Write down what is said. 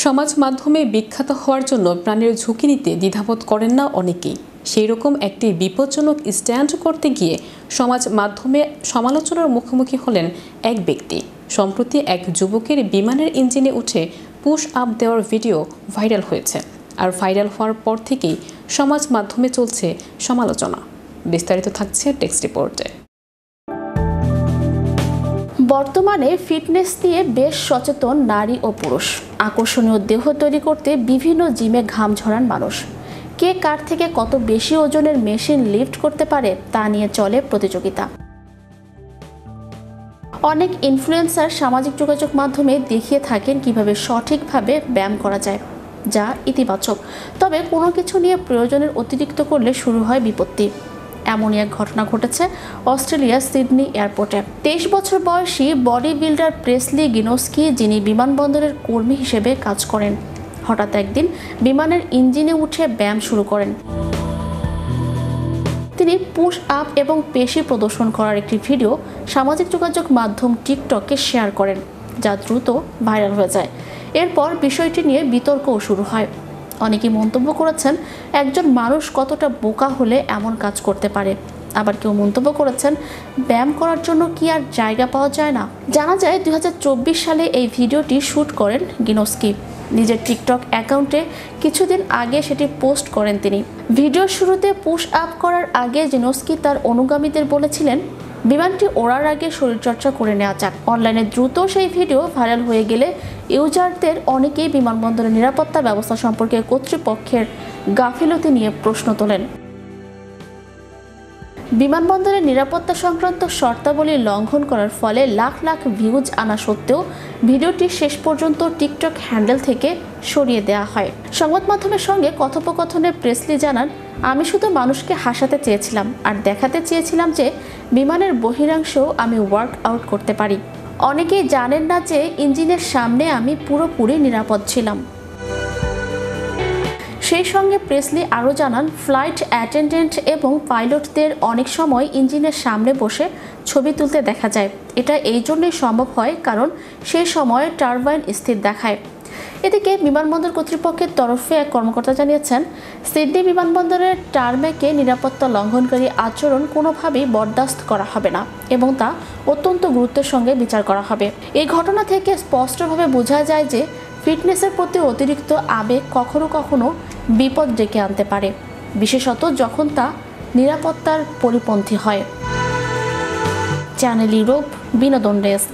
সমাজ মাধ্যমে বিখ্যাত হওয়ার জন্য প্রাণের ঝুঁকি নিতে দ্বিধাবোধ করেন না অনেকেই। সেই রকম একটি বিপজ্জনক স্ট্যান্ড করতে গিয়ে সমাজ মাধ্যমে সমালোচনার মুখোমুখি হলেন এক ব্যক্তি। সম্প্রতি এক যুবকের বিমানের ইঞ্জিনে উঠে পুশ আপ দেওয়ার ভিডিও ভাইরাল হয়েছে। আর ভাইরাল হওয়ার পর থেকেই সমাজ মাধ্যমে চলছে সমালোচনা। বিস্তারিত থাকছে টেক্সট রিপোর্টে। বর্তমানে ফিটনেস নিয়ে বেশ সচেতন নারী ও পুরুষ। আকর্ষণীয় দেহ তৈরি করতে বিভিন্ন জিমে ঘাম ঝরান মানুষ। কে কার থেকে কত বেশি ওজনের মেশিন লিফট করতে পারে তা নিয়ে চলে প্রতিযোগিতা। অনেক ইনফ্লুয়েন্সার সামাজিক যোগাযোগ মাধ্যমে দেখিয়ে থাকেন কিভাবে সঠিকভাবে ব্যায়াম করা যায়, যা ইতিবাচক। তবে কোনো কিছু নিয়ে প্রয়োজনের অতিরিক্ত করলে শুরু হয় বিপত্তি। এমনই এক ঘটনা ঘটেছে অস্ট্রেলিয়ার সিডনি এয়ারপোর্টে। 23 বছর বয়সী বডি বিল্ডার প্রেসলি গিনোস্কি, যিনি বিমানবন্দরের কর্মী হিসেবে কাজ করেন, হঠাৎ একদিন বিমানের ইঞ্জিনে উঠে ব্যায়াম শুরু করেন। তিনি পুশ আপ এবং পেশি প্রদর্শন করার একটি ভিডিও সামাজিক যোগাযোগ মাধ্যম টিকটকে শেয়ার করেন, যা দ্রুত ভাইরাল হয়ে যায়। এরপর বিষয়টি নিয়ে বিতর্কও শুরু হয়। অনেকেই মন্তব্য করেছেন, একজন মানুষ কতটা বোকা হলে এমন কাজ করতে পারে। আবার কেউ মন্তব্য করেছেন, ব্যায়াম করার জন্য কি আর জায়গা পাওয়া যায় না। জানা যায় 2024 সালে এই ভিডিওটি শ্যুট করেন গিনোস্কি। নিজের টিকটক অ্যাকাউন্টে কিছুদিন আগে সেটি পোস্ট করেন তিনি। ভিডিওর শুরুতে পুশ আপ করার আগে গিনোস্কি তার অনুগামীদের বলেছিলেন, বিমানটি ওড়ার আগে শরীরচর্চা করে নেওয়া যাক। অনলাইনে দ্রুত সেই ভিডিও ভাইরাল হয়ে গেলে ইউজারদের অনেকেই বিমানবন্দরের নিরাপত্তা ব্যবস্থা সম্পর্কে কর্তৃপক্ষের গাফিলতি নিয়ে প্রশ্ন তোলেন। বিমানবন্দরের নিরাপত্তা সংক্রান্ত শর্তাবলী লঙ্ঘন করার ফলে লাখ লাখ ভিউজ আনা সত্ত্বেও ভিডিওটি শেষ পর্যন্ত টিকটক হ্যান্ডেল থেকে সরিয়ে দেওয়া হয়। সংবাদ মাধ্যমের সঙ্গে কথোপকথনে প্রেসলি জানান, আমি শুধু মানুষকে হাসাতে চেয়েছিলাম আর দেখাতে চেয়েছিলাম যে বিমানের বহিরাংশেও আমি ওয়ার্ক আউট করতে পারি। অনেকেই জানেন না যে ইঞ্জিনের সামনে আমি পুরোপুরি নিরাপদ ছিলাম। সেই সঙ্গে প্রেসলি আরও জানান, ফ্লাইট অ্যাটেন্ডেন্ট এবং পাইলটদের অনেক সময় ইঞ্জিনের সামনে বসে ছবি তুলতে দেখা যায়। এটা এই জন্যই সম্ভব হয় কারণ সেই সময় টারবাইন স্থির দেখায়। এদিকে বিমানবন্দর কর্তৃপক্ষের তরফে এক কর্মকর্তা জানিয়েছেন, সিডনি বিমানবন্দরের টারম্যাকে নিরাপত্তা লঙ্ঘনকারী আচরণ কোনোভাবেই বরদাস্ত করা হবে না এবং তা অত্যন্ত গুরুত্বের সঙ্গে বিচার করা হবে। এই ঘটনা থেকে স্পষ্টভাবে বোঝা যায় যে ফিটনেসের প্রতি অতিরিক্ত আবেগ কখনো কখনো বিপদ ডেকে আনতে পারে, বিশেষত যখন তা নিরাপত্তার পরিপন্থী হয়। চ্যানেল ইউরোপ বিনোদন ডেস্ক।